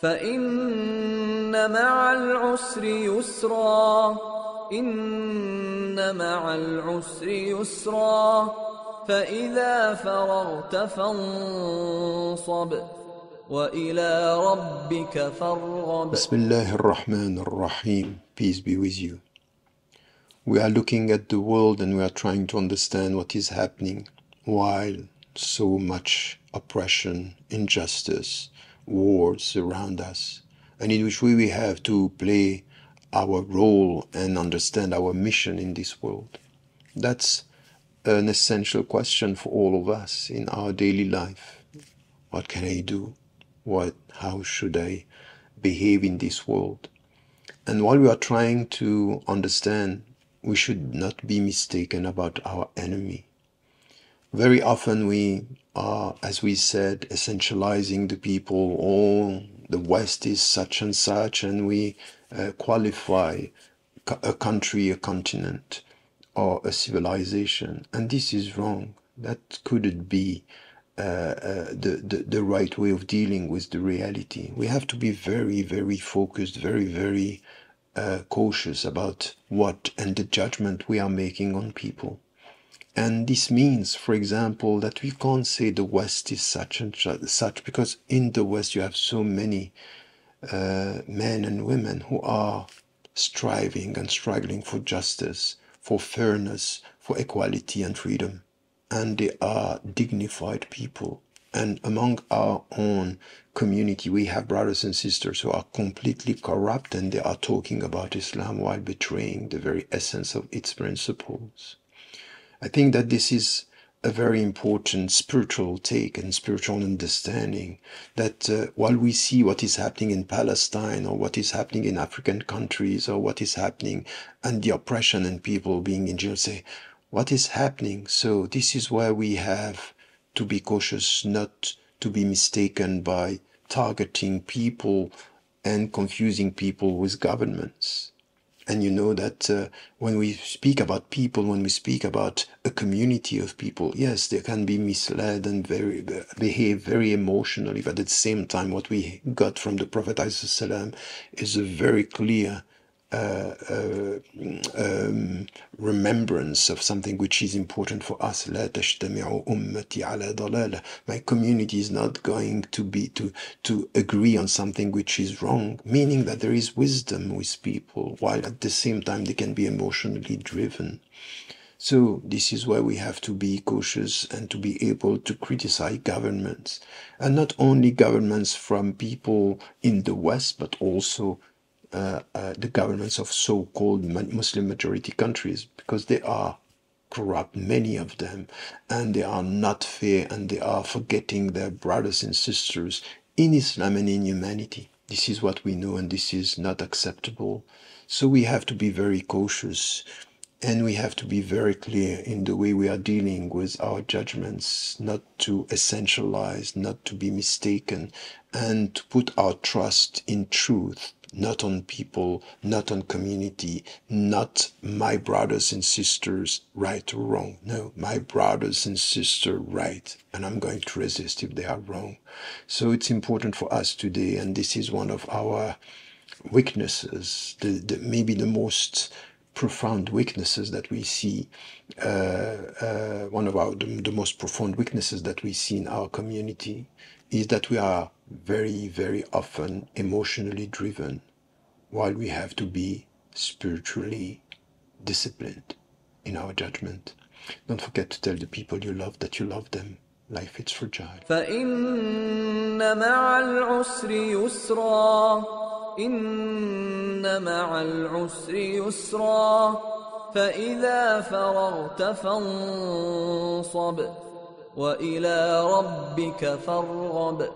فإن مع العسر يسرا إن مع العسر يسرا فإذا فرغت فانصب وإلى ربك فارغب. Bismillah ar-Rahman ar-Rahim. Peace be with you. We are looking at the world and we are trying to understand what is happening while so much oppression, injustice, wars around us, and in which we have to play our role and understand our mission in this world. That's an essential question for all of us in our daily life. What can I do? How should I behave in this world? And while we are trying to understand, we should not be mistaken about our enemy. Very often we are, as we said, essentializing the people. Oh, the West is such and such, and we qualify a country, a continent, or a civilization. And this is wrong. That couldn't be the right way of dealing with the reality. We have to be very, very focused, very, very cautious about what and the judgment we are making on people. And this means, for example, that we can't say the West is such and such, because in the West you have so many men and women who are striving and struggling for justice, for fairness, for equality and freedom. And they are dignified people. And among our own community, we have brothers and sisters who are completely corrupt, and they are talking about Islam while betraying the very essence of its principles. I think that this is a very important spiritual take and spiritual understanding, that while we see what is happening in Palestine, or what is happening in African countries, or what is happening and the oppression and people being in jail, say, what is happening? So this is why we have to be cautious not to be mistaken by targeting people and confusing people with governments. And you know that when we speak about people, when we speak about a community of people, yes, they can be misled and behave very emotionally. But at the same time, what we got from the Prophet ﷺ is a very clear remembrance of something which is important for us. لا تجتمع أمتي على ضلالة. My community is not going to agree on something which is wrong, meaning that there is wisdom with people, while at the same time they can be emotionally driven. So this is why we have to be cautious and to be able to criticize governments, and not only governments from people in the West, but also the governments of so-called Muslim majority countries, because they are corrupt, many of them, and they are not fair, and they are forgetting their brothers and sisters in Islam and in humanity. This is what we know, and this is not acceptable. So we have to be very cautious, and we have to be very clear in the way we are dealing with our judgments, not to essentialize, not to be mistaken, and to put our trust in truth, not on people, not on community, not my brothers and sisters, right or wrong. No, my brothers and sisters, right, and I'm going to resist if they are wrong. So it's important for us today, and this is one of our weaknesses, maybe the most profound weaknesses that we see, one of the most profound weaknesses that we see in our community is that we are very, very often emotionally driven, while we have to be spiritually disciplined in our judgment. Don't forget to tell the people you love that you love them. Life is fragile. فإن مع العسر يسرا إن مع العسر يسرا فإذا فرغت فانصب وإلى ربك فارغب.